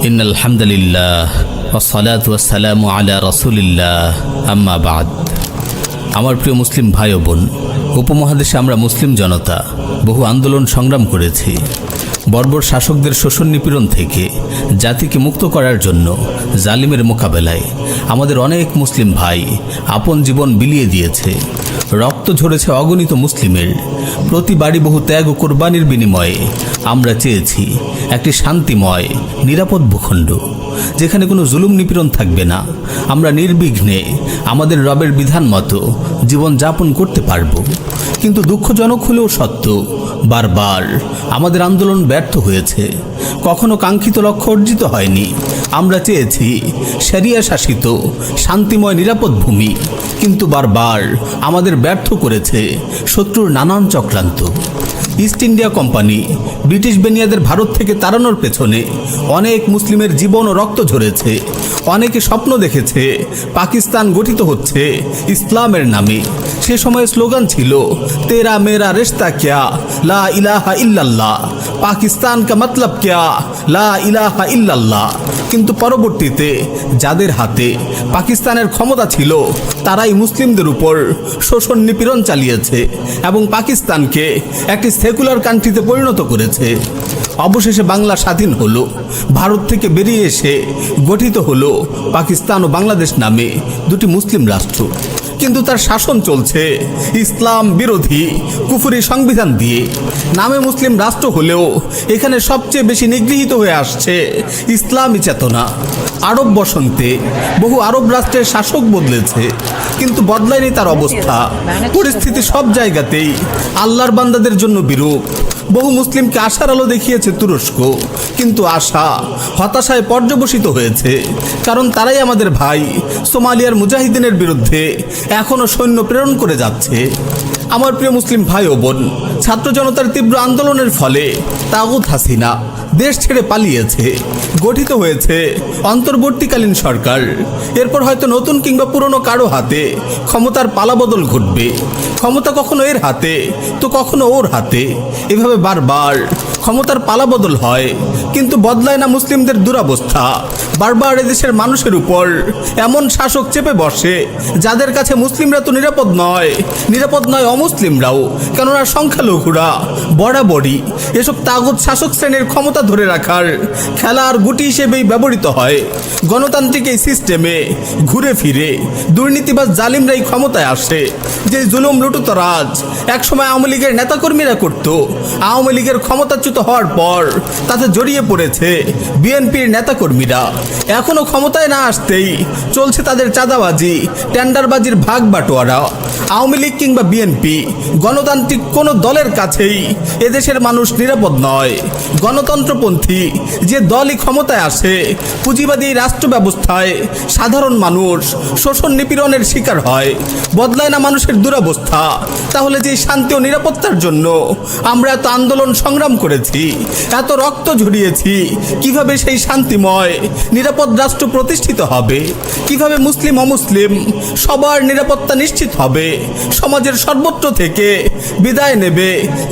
ইন্নাল হামদুলিল্লাহ ওয়াসসালাতু ওয়াসসালামু আলা রাসূলিল্লাহ আম্মা বাদ। আমার প্রিয় মুসলিম ভাই ও বোন, উপমহাদেশে আমরা মুসলিম জনতা বহু আন্দোলন সংগ্রাম করেছি। বর্বর শাসকদের শোষণ নিপীড়ন থেকে জাতিকে মুক্ত করার জন্য জালিমের মোকাবেলায় আমাদের অনেক মুসলিম ভাই আপন জীবন বিলিয়ে দিয়েছে। রক্ত ঝরেছে অগণিত মুসলিমের। প্রতি বাড়ি বহু ত্যাগ ও কোরবানির বিনিময়ে আমরা চেয়েছি একটি শান্তিময় নিরাপদ ভূখণ্ড, যেখানে কোনো জুলুম নিপীড়ন থাকবে না। আমরা নির্বিঘ্নে আমাদের রবের বিধান মতো জীবন যাপন করতে পারব। কিন্তু দুঃখজনক হলেও সত্য, বারবার আমাদের আন্দোলন ব্যর্থ হয়েছে। কখনো কাঙ্ক্ষিত লক্ষ্য অর্জিত হয়নি। আমরা চেয়েছি শরিয়া শাসিত শান্তিময় নিরাপদ ভূমি, কিন্তু বারবার আমাদের ব্যর্থ করেছে শত্রুর নানান চক্রান্ত। ইস্ট ইন্ডিয়া কোম্পানি ব্রিটিশ বেনিয়াদের ভারত থেকে তাড়ানোর পেছনে অনেক মুসলিমের জীবন ও রক্ত ঝরেছে। অনেকে স্বপ্ন দেখেছে পাকিস্তান গঠিত হচ্ছে ইসলামের নামে। সে সময় স্লোগান ছিল, তেরা মেরা রিশতা ক্যা, লা ইলাহা ইল্লাল্লাহ, পাকিস্তান কা মতলব ক্যা, লা ইলাহা ইল্লাল্লাহ। কিন্তু পরবর্তীতে যাদের হাতে পাকিস্তানের ক্ষমতা ছিল, তারাই মুসলিমদের উপর শোষণ নিপীড়ন চালিয়েছে এবং পাকিস্তানকে একটি সেকুলার কান্ট্রিতে পরিণত করেছে। অবশেষে বাংলা স্বাধীন হলো। ভারত থেকে বেরিয়ে এসে গঠিত হলো পাকিস্তান ও বাংলাদেশ নামে দুটি মুসলিম রাষ্ট্র। কিন্তু তার শাসন চলছে ইসলাম বিরোধী কুফরি সংবিধান দিয়ে। নামে মুসলিম রাষ্ট্র হলেও এখানে সবচেয়ে বেশি নিগৃহীত হয়ে আসছে ইসলামী চেতনা। আরব বসন্তে বহু আরব রাষ্ট্রের শাসক বদলেছে, কিন্তু বদলায়নি তার অবস্থা। পরিস্থিতি সব জায়গাতেই আল্লাহর বান্দাদের জন্য বিরূপ। বহু মুসলিমকে আশার আলো দেখিয়েছে তুরস্ক, কিন্তু আশা হতাশায় পর্যবসিত হয়েছে। কারণ তারাই আমাদের ভাই সোমালিয়ার মুজাহিদিনের বিরুদ্ধে এখনও সৈন্য প্রেরণ করে যাচ্ছে। আমার প্রিয় মুসলিম ভাই ও বোন, ছাত্র জনতার তীব্র আন্দোলনের ফলে তাগুত হাসিনা দেশ ছেড়ে পালিয়েছে। গঠিত হয়েছে অন্তর্বর্তীকালীন সরকার। এরপর হয়তো নতুন কিংবা পুরনো কারো হাতে ক্ষমতার পালাবদল ঘটবে। ক্ষমতা কখনো এর হাতে তো কখনো ওর হাতে, এভাবে বারবার ক্ষমতার পালাবদল হয়, কিন্তু বদলায় না মুসলিমদের দুরবস্থা। বারবার এদেশের মানুষের উপর এমন শাসক চেপে বসে যাদের কাছে মুসলিমরা তো নিরাপদ নয় অমুসলিমরাও। কেননা সংখ্যালঘুরা বরাবরই এসব তাগুত শাসক শ্রেণীর ক্ষমতা ধরে রাখার খেলার গুটি হিসেবেই ব্যবহৃত হয়। গণতান্ত্রিক এই সিস্টেমে ঘুরে ফিরে দুর্নীতিবাজ জালিমরাই ক্ষমতায় আসে। যে জুলুম লুটুত রাজ একসময় আওয়ামী লীগের নেতাকর্মীরা করত, আওয়ামী লীগের ক্ষমতাচ্যুত হওয়ার পর তাতে জড়িয়ে পড়েছে বিএনপির নেতাকর্মীরা। এখনো ক্ষমতায় না আসতেই চলছে তাদের চাঁদাবাজি, টেন্ডারবাজির ভাগ বাটোয়ারা। আওয়ামী লীগ কিংবা বিএনপি গণতান্ত্রিক কোনো দলের কাছেই এদেশের মানুষ নিরাপদ নয়। গণতন্ত্রপন্থী যে দলই ক্ষমতায় আসে, পুঁজিবাদী রাষ্ট্র ব্যবস্থায় সাধারণ মানুষ শোষণ নিপীড়নের শিকার হয়। বদলায় না মানুষের দুরবস্থা। তাহলে যে শান্তি ও নিরাপত্তার জন্য আমরা এত আন্দোলন সংগ্রাম করেছি, এত রক্ত ঝরিয়েছি, কিভাবে সেই শান্তিময় নিরাপদ রাষ্ট্র প্রতিষ্ঠিত হবে? কিভাবে মুসলিম অমুসলিম সবার নিরাপত্তা নিশ্চিত হবে? সমাজের সর্বত্র থেকে বিদায় নেবে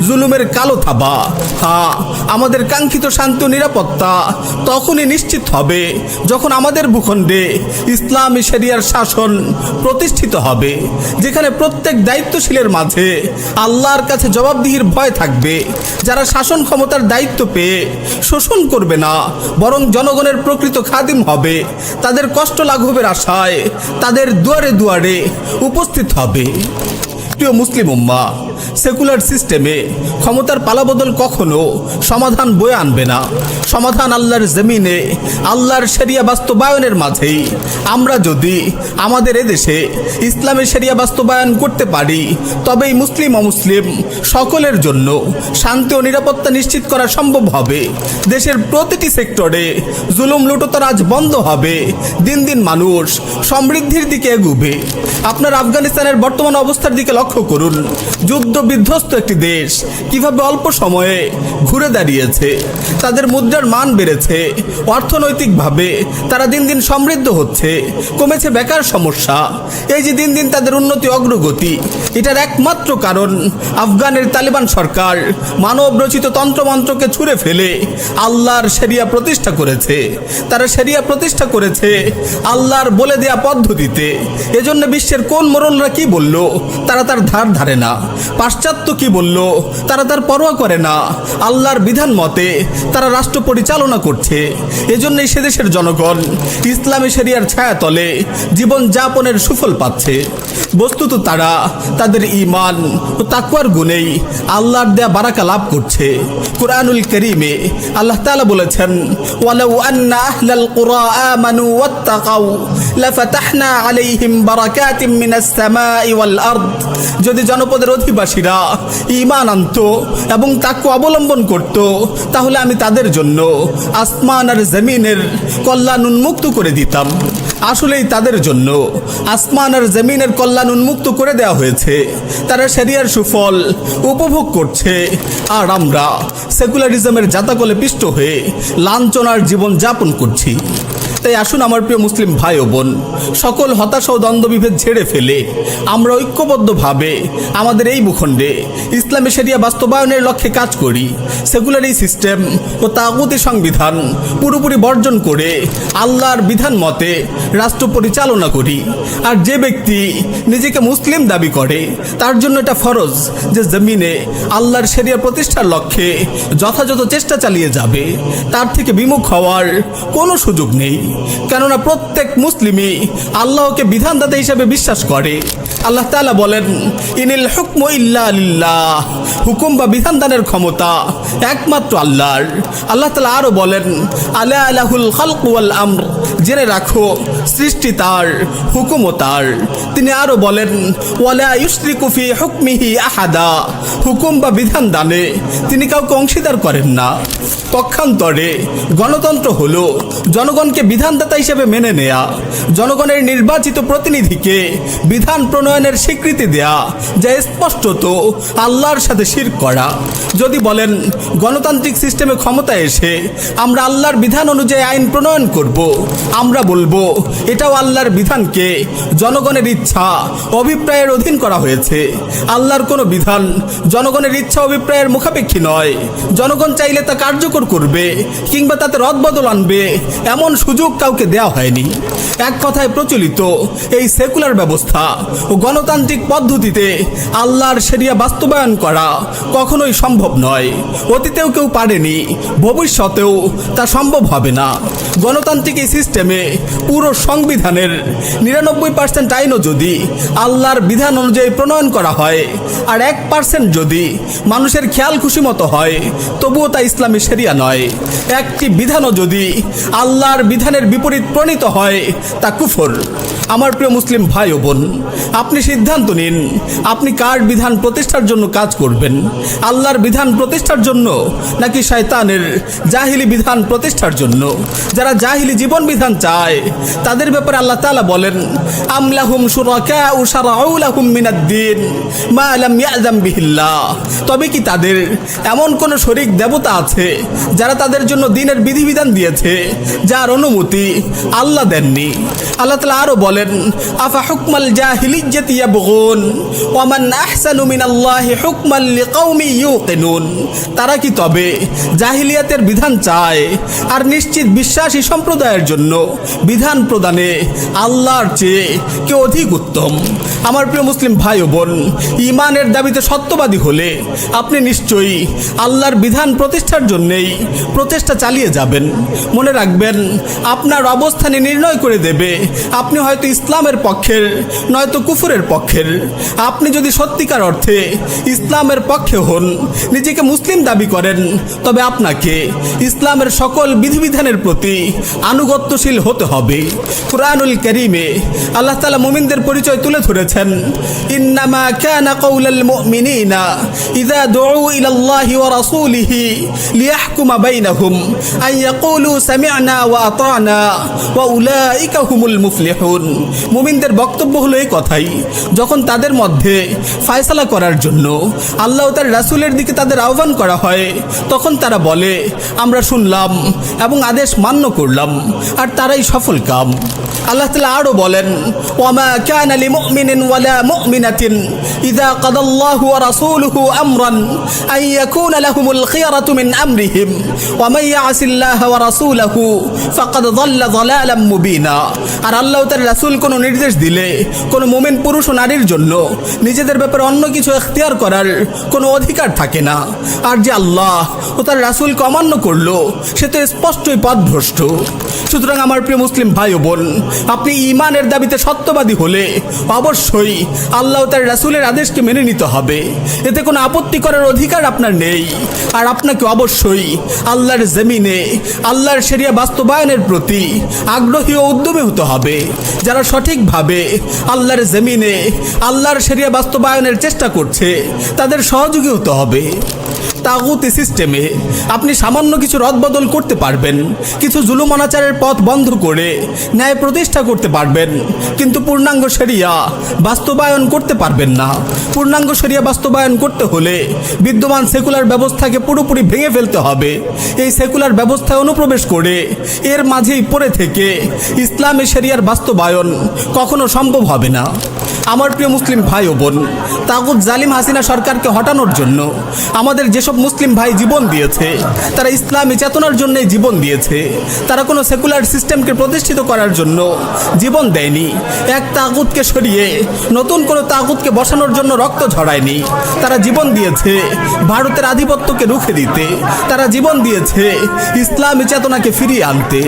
জুলুমের কালো থাবা। হ্যাঁ, আমাদের কাঙ্ক্ষিত শান্তি ও নিরাপত্তা তখনই নিশ্চিত হবে যখন আমাদের ভূখণ্ডে ইসলামী শরিয়ার শাসন প্রতিষ্ঠিত হবে, যেখানে প্রত্যেক দায়িত্বশীলের মাঝে আল্লাহর কাছে জবাবদিহির ভয় থাকবে। যারা শাসন ক্ষমতার দায়িত্ব পেয়ে শোষণ করবে না, বরং জনগণের প্রকৃত খাদিম হবে। তাদের কষ্ট লাঘবের আশায় তাদের দুয়ারে দুয়ারে উপস্থিত হবে। প্রিয় মুসলিম উম্মাহ, সেকুলার সিস্টেমে ক্ষমতার পালাবদল কখনো সমাধান বয়ে আনবে না। সমাধান আল্লাহর জমিনে আল্লাহর শরিয়া বাস্তবায়নের মাঝেই। আমরা যদি আমাদের এদেশে ইসলামের শরিয়া বাস্তবায়ন করতে পারি, তবেই মুসলিম অমুসলিম সকলের জন্য শান্তি ও নিরাপত্তা নিশ্চিত করা সম্ভব হবে। দেশের প্রতিটি সেক্টরে জুলুম লুটতরাজ বন্ধ হবে। দিন দিন মানুষ সমৃদ্ধির দিকে এগুবে। আপনার আফগানিস্তানের বর্তমান অবস্থার দিকে লক্ষ্য করুন, যুদ্ধ বিধ্বস্ত একটি দেশ কিভাবে অল্প সময়ে ঘুরে দাঁড়িয়েছে। তাদের মুদ্রার মান বেড়েছে, অর্থনৈতিকভাবে তারা দিন দিন সমৃদ্ধ হচ্ছে, কমেছে বেকার সমস্যা। এই যে দিন দিন তাদের উন্নতি অগ্রগতি, এটার একমাত্র কারণ আফগানের তালিবান সরকার মানব রচিত তন্ত্রমন্ত্রকে ছুঁড়ে ফেলে আল্লাহর শরিয়া প্রতিষ্ঠা করেছে। তারা শরিয়া প্রতিষ্ঠা করেছে আল্লাহর বলে দেয়া পদ্ধতিতে। এজন্য বিশ্বের কোন মোড়লরা কি বলল তারা তার ধার ধারে না, পাশ্চাত্য কি বলল তারা তার পরোয়া করে না। আল্লাহর বিধান মতে তারা রাষ্ট্র পরিচালনা করছে। এজন্যই সে দেশের জনগণ ইসলামী শরিয়ার ছায়াতলে জীবন যাপনের সুফল পাচ্ছে। বস্তুত তারা তাদের ঈমান ও তাকওয়ার গুণেই আল্লাহর দেয়া বারাকা লাভ করছে। কুরআনুল কারীমে আল্লাহ তাআলা বলেছেন, ওয়ালাউ আন্না আহলাল কুরা আমানু ওয়াত্তাকাউ লাফাতাহনা আলাইহিম বারাকাতিম মিনাস সামাই ওয়াল আরদ। যদি জনপদের অধিবাসীরা ঈমান আনত এবং তাকওয়া অবলম্বন করত, তাহলে আমি তাদের জন্য আসমান আর জমিনের কল্যাণ উন্মুক্ত করে দিতাম। আসলেই তাদের জন্য আসমান আর জমিনের কল্যাণ উন্মুক্ত করে দেওয়া হয়েছে। তারা শরিয়ার সুফল উপভোগ করছে, আর আমরা সেকুলারিজমের জাতাকলে পিষ্ট হয়ে লাঞ্ছনার জীবন যাপন করছি। তাই আসুন আমার প্রিয় মুসলিম ভাই ও বোন, সকল হতাশা ও দ্বন্দ্ববিভেদ ঝেড়ে ফেলে আমরা ঐক্যবদ্ধভাবে আমাদের এই ভূখণ্ডে ইসলামী শরিয়া বাস্তবায়নের লক্ষ্যে কাজ করি। সেকুলারি সিস্টেম ও তাগুতি সংবিধান পুরোপুরি বর্জন করে আল্লাহর বিধান মতে রাষ্ট্র পরিচালনা করি। আর যে ব্যক্তি নিজেকে মুসলিম দাবি করে তার জন্য এটা ফরজ যে জমিনে আল্লাহর শরিয়া প্রতিষ্ঠার লক্ষ্যে যথাযথ চেষ্টা চালিয়ে যাবে। তার থেকে বিমুখ হওয়ার কোনো সুযোগ নেই, কেননা প্রত্যেক মুসলিমই আল্লাহকে বিধানদাতা হিসেবে বিশ্বাস করে। আল্লাহ তাআলা বলেন, ইনিল হুকমু ইল্লা লিল্লাহ, হুকুম বা বিধান দানের ক্ষমতা একমাত্র আল্লাহর। আল্লাহ তাআলা আরো বলেন, আলা লাহুল খালকু ওয়াল আমর, জেনে রাখো সৃষ্টি তার, হুকুমও তার। তিনি আরো বলেন, ওয়ালা ইউশরিকু ফি হুকমিহি আহাদা, হুকুম বা বিধান দানে তিনি কাউকে অংশীদার করেন না। পক্ষান্তরে গণতন্ত্র হলো জনগণকে বিধানদাতা হিসেবে মেনে নেয়া, জনগণের নির্বাচিত প্রতিনিধিকে বিধান প্রণয়নের স্বীকৃতি দেয়া, যা স্পষ্টত আল্লাহর সাথে শিরক করা। যদি বলেন গণতান্ত্রিক সিস্টেমে ক্ষমতায় এসে আমরা আল্লাহর বিধান অনুযায়ী আইন প্রণয়ন করব, আমরা বলবো এটাও আল্লাহর বিধানকে জনগণের ইচ্ছা অভিপ্রায়ের অধীন করা হয়েছে। আল্লাহর কোনো বিধান জনগণের ইচ্ছা অভিপ্রায়ের মুখাপেক্ষী নয়। জনগণ চাইলে তা কার্যকর করবে কিংবা তাতে রদবদল আনবে, এমন সুযোগ কাউকে দেওয়া হয়নি। এক কথায় প্রচলিত এই সেকুলার ব্যবস্থা ও গণতান্ত্রিক পদ্ধতিতে আল্লাহর শরিয়া বাস্তবায়ন করা কখনোই সম্ভব নয়। অতীতেও কেউ পারেনি, ভবিষ্যতেও তা সম্ভব হবে না। গণতান্ত্রিক এই সিস্টেমে পুরো সংবিধানের 99% আইনও যদি আল্লাহর বিধান অনুযায়ী প্রণয়ন করা হয়, আর 1% যদি মানুষের খেয়াল খুশি মতো হয়, তবুও তা ইসলামী শরিয়া নয়। একটি বিধানও যদি আল্লাহর বিধানের বিপরীত প্রণীত হয়, তা কুফর। আমার প্রিয় মুসলিম ভাই ও বোন, আপনি সিদ্ধান্ত নিন আপনি কার বিধান প্রতিষ্ঠার জন্য কাজ করবেন, আল্লাহর বিধান প্রতিষ্ঠার জন্য নাকি শয়তানের জাহিলি বিধান প্রতিষ্ঠার জন্য। যারা জাহিলি জীবন বিধান চায় তাদের ব্যাপারে আল্লাহ তাআলা বলেন, আমলাহুম শুরাকাউ শারাউ লাহুম মিনাদ-দ্বীন মা লাম ইয়াযাম বিহিল্লাহ, তবে কি তাদের এমন কোন শরীক দেবতা আছে যারা তাদের জন্য দ্বীনের বিধিবিধান দিয়েছে যার অনুমতি আল্লাহ দেননি। আল্লাহ তাআলা আরো বলেন, আফা হুকমাল জাহিলিয়্যাতি ইয়াবগুন ওয়া মান আহসানু মিনাল্লাহি হুকমান লিকাউমি ইউকিনুন, তারা কি তবে জাহিলিয়াতের বিধান চায় আর নিশ্চিত বিশ্বাসী সম্প্রদায়ের জন্য বিধান প্রদানে আল্লাহর চেয়ে কেউ অধিক উত্তম। আমার প্রিয় মুসলিম ভাই ও বোন, ঈমানের দাবিতে সত্যবাদী হলে আপনি নিশ্চয়ই আল্লাহর বিধান প্রতিষ্ঠার জন্যই প্রচেষ্টা চালিয়ে যাবেন। মনে রাখবেন, আপনার অবস্থানে নির্ণয় করে দেবে আপনি হয়তো ইসলামের পক্ষের নয়তো কুফরের পক্ষের। আপনি যদি সত্যিকার অর্থে ইসলামের পক্ষে হন, নিজেকে মুসলিম দাবি করেন, তবে আপনাকে ইসলামের সকল বিধিবিধানের প্রতি আনুগত্যশীল হতে হবে। কুরআনুল কারীমে আল্লাহ তাআলা মুমিনদের পরিচয় তুলে ধরেছেন, ইন্নামা কানা কাউলাল মুমিনিনা ইযা দুউ ইলাল্লাহি ওয়া রাসূলিহি লিয়াহকুমা বাইনাহুম আন ইয়াকুলু সামি'না ওয়া আতা'না ওয়া উলাইকা হুমুল মুফলিহুন। মুমিনদের বক্তব্য হলো এই কথাই, যখন তাদের মধ্যে ফয়সালা করার জন্য আল্লাহ ও তার রাসূলের দিকে তাদের আহ্বান করা হয়, তখন তারা বলে আমরা শুনলাম এবং আদেশ মান্য করলাম, আর তারাই সফল কাম। আল্লাহ তাআলা আরো বলেন, ওয়ামা কানা লিমুমিনিন ওয়ালা মুমিনাতিন ইযা কাদাল্লাহু ওয়া রাসূলুহু আমরান আন ইয়াকুনা লাহুমুল খিয়ারাতু মিন আমরিহিম ওয়া মান ইয়াসিল্লাহা ওয়া রাসূলুহু ফাকাদ যাল্লা যালালাম মুবিনা। আর আল্লাহ ও তার রাসূল কোনো নির্দেশ দিলে কোনো মুমিন পুরুষ ও নারীর জন্য নিজেদের ব্যাপারে অন্য কিছু ইখতিয়ার করার কোনো অধিকার থাকে না। আর যে আল্লাহ ও তার রাসূলকে অমান্য করলো সে তো স্পষ্টই পথভ্রষ্ট। সুতরাং আমার প্রিয় মুসলিম ভাই ও বোন, আপনি ঈমানের দাবিতে সত্যবাদী হলে অবশ্যই আল্লাহ ও তার রাসূলের আদেশকে মেনে নিতে হবে, এতে কোনো আপত্তি করার অধিকার আপনার নেই। আর আপনাকে অবশ্যই আল্লাহর জমিনে আল্লাহর শরিয়া বাস্তবায়নের প্রতি আগ্রহী ও উদ্যমী হতে হবে। যারা সঠিকভাবে আল্লাহর জমিনে আল্লাহর শরিয়া বাস্তবায়নের চেষ্টা করছে তাদের সহযোগী হতে হবে। তাগুতি সিস্টেমে আপনি সামান্য কিছু রদবদল করতে পারবেন, কিছু জুলুম অনাচারের পথ বন্ধ করে ন্যায় প্রতিষ্ঠা করতে পারবেন, কিন্তু পূর্ণাঙ্গ শরিয়া বাস্তবায়ন করতে পারবেন না। পূর্ণাঙ্গ শরিয়া বাস্তবায়ন করতে হলে বিদ্যমান সেকুলার ব্যবস্থাকে পুরোপুরি ভেঙে ফেলতে হবে। এই সেকুলার ব্যবস্থায় অনুপ্রবেশ করে এর মাঝেই পড়ে থেকে ইসলামী শরিয়ার বাস্তবায়ন কখনো সম্ভব হবে না। আমার প্রিয় মুসলিম ভাই ও বোন, তাগুত জালিম হাসিনা সরকারকে হটানোর জন্য আমাদের যেসব মুসলিম ভাই জীবন দিয়েছে তারা ইসলামী চেতনার জন্যই জীবন দিয়েছে। তারা কোনো সেকুলার সিস্টেমকে প্রতিষ্ঠিত করার জন্য জীবন দেয়নি। এক তাগুতকে সরিয়ে নতুন কোনো তাগুতকে বসানোর জন্য রক্ত ঝরায়নি। তারা জীবন দিয়েছে ভারতের আধিপত্যকে রুখে দিতে। তারা জীবন দিয়েছে ইসলামী চেতনাকে ফিরিয়ে আনতে।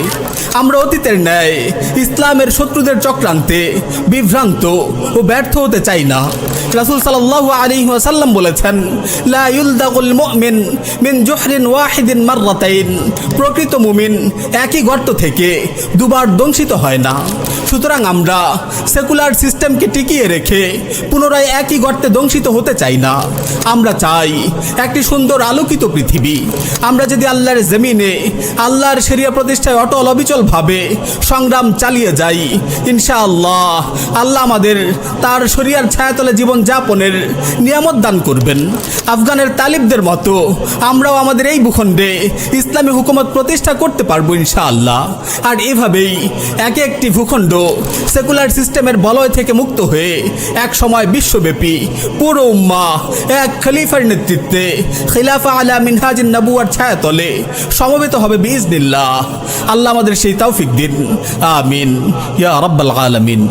আমরা অতীতের ন্যায় ইসলামের শত্রুদের চক্রান্তে বিভ্রান্ত ও ব্যর্থ হতে চাই না। রাসূল সাল্লাল্লাহু আলাইহি ওয়াসাল্লাম বলেছেন, লা ইউলদাগুল মুমিন মিন জুহরিন ওয়াহিদিন মাররাতাইন। প্রকৃত মুমিন একই গর্ত থেকে দুবার দংশিত হয় না। সুতরাং আমরা সেকুলার সিস্টেমকে টিকিয়ে রেখে পুনরায় একই গর্তে দংশিত হতে চাই না। আমরা চাই একটি সুন্দর আলোকিত পৃথিবী। আমরা যদি আল্লাহর জমিনে আল্লাহর শরিয়া প্রতিষ্ঠায় অটল অবিচলভাবে সংগ্রাম চালিয়ে যাই, ইনশাআল্লাহ আল্লাহ আমাদের তার শরিয়ার ছায়াতলে জীবন যাপনের নিয়ামত দান করবেন। আফগানের তালিবদের মতো আমরাও আমাদের এই ভূখণ্ডে ইসলামী হুকুমত প্রতিষ্ঠা করতে পারবো ইনশাআল্লাহ। আর এভাবেই এক একটি ভূখণ্ড সেকুলার সিস্টেমের বলয় থেকে মুক্ত হয়ে এক সময় বিশ্বব্যাপী পুরো উম্মাহ এক খলিফার নেতৃত্বে খিলাফা আলা মিনহাজিন নবুয়ার ছায়াতলে সমবেত হবে বিইজনিল্লাহ। আল্লাহ আমাদের সেই তৌফিক দিন, আমিন ইয়া রাব্বাল আলামিন।